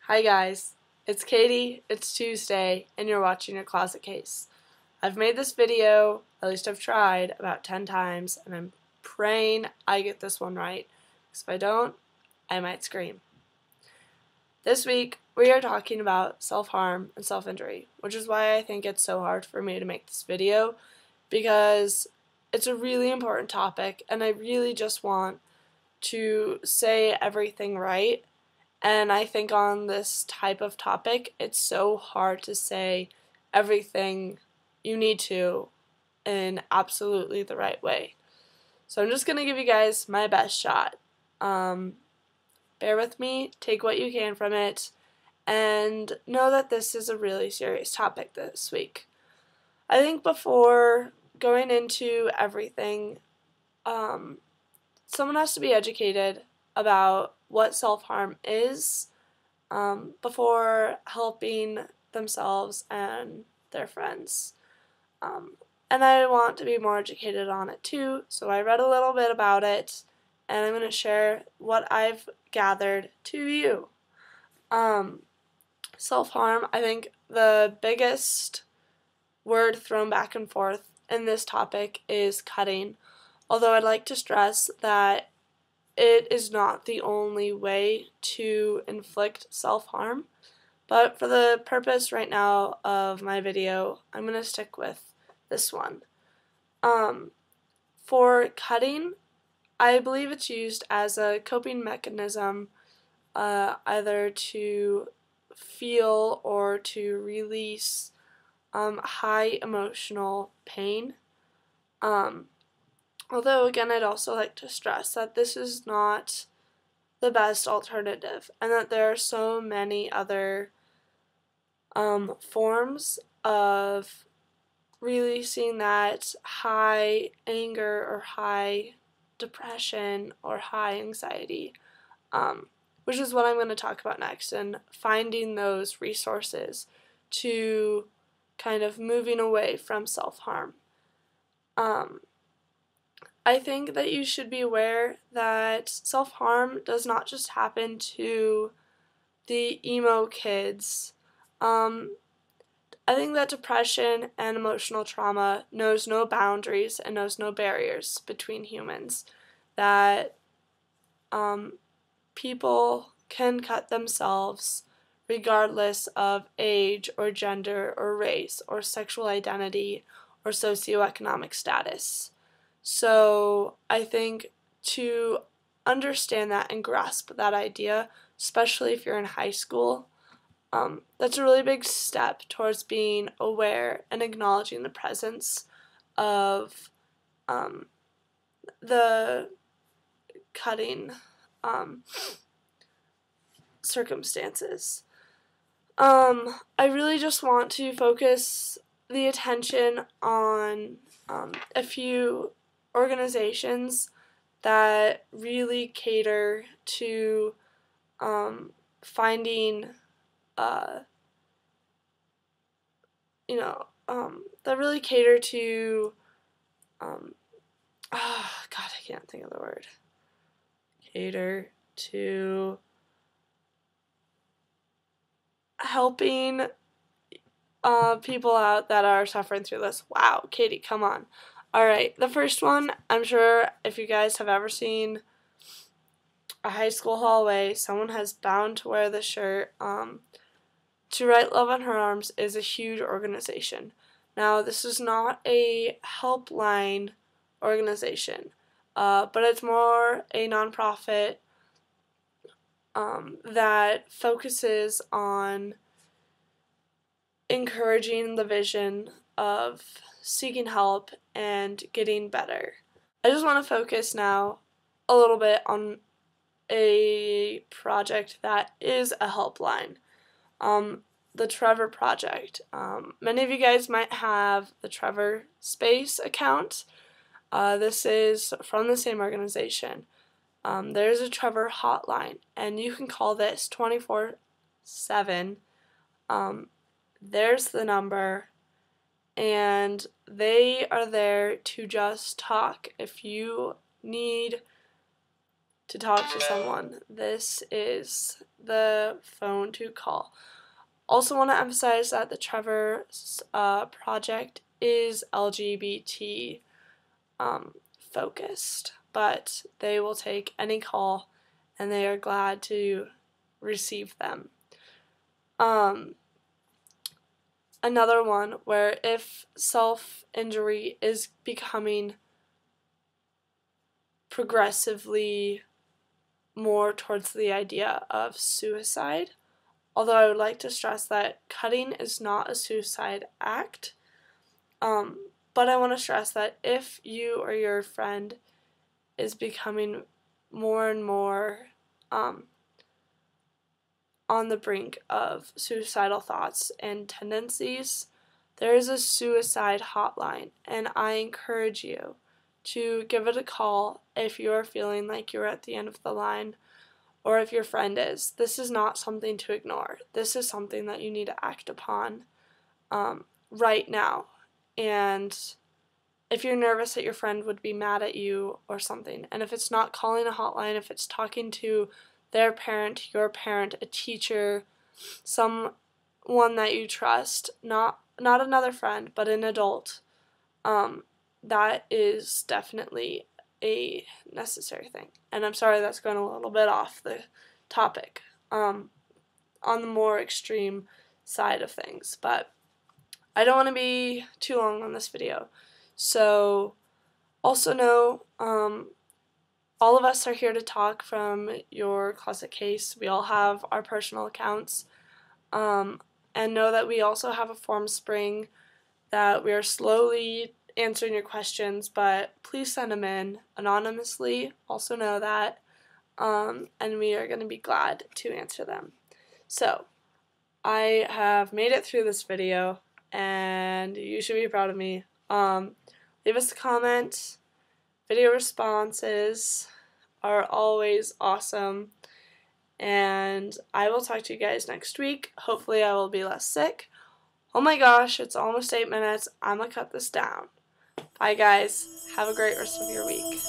Hi guys, it's Katie, it's Tuesday, and you're watching Your Closet Case. I've made this video, at least I've tried, about 10 times, and I'm praying I get this one right, because if I don't, I might scream. This week, we are talking about self-harm and self-injury, which is why I think it's so hard for me to make this video, because it's a really important topic, and I really just want to say everything right. And I think on this type of topic, it's so hard to say everything you need to in absolutely the right way. So I'm just going to give you guys my best shot. Bear with me, take what you can from it, and know that this is a really serious topic this week. I think before going into everything, someone has to be educated about what self-harm is before helping themselves and their friends. And I want to be more educated on it too, so I read a little bit about it, and I'm going to share what I've gathered to you. Self-harm, I think the biggest word thrown back and forth in this topic is cutting, although I'd like to stress that it is not the only way to inflict self-harm, but for the purpose right now of my video, I'm going to stick with this one. For cutting, I believe it's used as a coping mechanism, either to feel or to release high emotional pain. Although, again, I'd also like to stress that this is not the best alternative, and that there are so many other forms of releasing that high anger or high depression or high anxiety, which is what I'm going to talk about next, and finding those resources to kind of moving away from self-harm. I think that you should be aware that self-harm does not just happen to the emo kids. I think that depression and emotional trauma knows no boundaries and knows no barriers between humans. That people can cut themselves regardless of age or gender or race or sexual identity or socioeconomic status. So I think to understand that and grasp that idea, especially if you're in high school, that's a really big step towards being aware and acknowledging the presence of the cutting circumstances. I really just want to focus the attention on a few organizations that really cater to finding, that really cater to, God, I can't think of the word. Cater to helping people out that are suffering through this. Wow, Katie, come on. Alright, the first one, I'm sure if you guys have ever seen a high school hallway, someone has bound to wear the shirt. To Write Love on Her Arms is a huge organization. Now, this is not a helpline organization, but it's more a nonprofit that focuses on encouraging the vision of seeking help and getting better. I just want to focus now a little bit on a project that is a helpline, the Trevor Project. Many of you guys might have the Trevor Space account. This is from the same organization. There's a Trevor hotline, and you can call this 24/7. There's the number, and they are there to just talk. If you need to talk to someone, this is the phone to call. Also want to emphasize that the Trevor project is LGBT focused, but they will take any call and they are glad to receive them. Another one where if self-injury is becoming progressively more towards the idea of suicide, although I would like to stress that cutting is not a suicide act, but I want to stress that if you or your friend is becoming more and more on the brink of suicidal thoughts and tendencies, there is a suicide hotline, and I encourage you to give it a call if you are feeling like you're at the end of the line, or if your friend is. This is not something to ignore. This is something that you need to act upon right now. And if you're nervous that your friend would be mad at you or something, and if it's not calling a hotline, if it's talking to their parent, your parent, a teacher, someone that you trust, not another friend, but an adult, that is definitely a necessary thing. And I'm sorry that's going a little bit off the topic, on the more extreme side of things, but I don't want to be too long on this video. So also know, all of us are here to talk from Your Closet Case. We all have our personal accounts, and know that we also have a form spring that we are slowly answering your questions, but please send them in anonymously. Also know that, and we are going to be glad to answer them. So I have made it through this video, and you should be proud of me. Leave us a comment. Video responses are always awesome, and I will talk to you guys next week. Hopefully I will be less sick. Oh my gosh, it's almost 8 minutes. I'm gonna cut this down. Bye guys. Have a great rest of your week.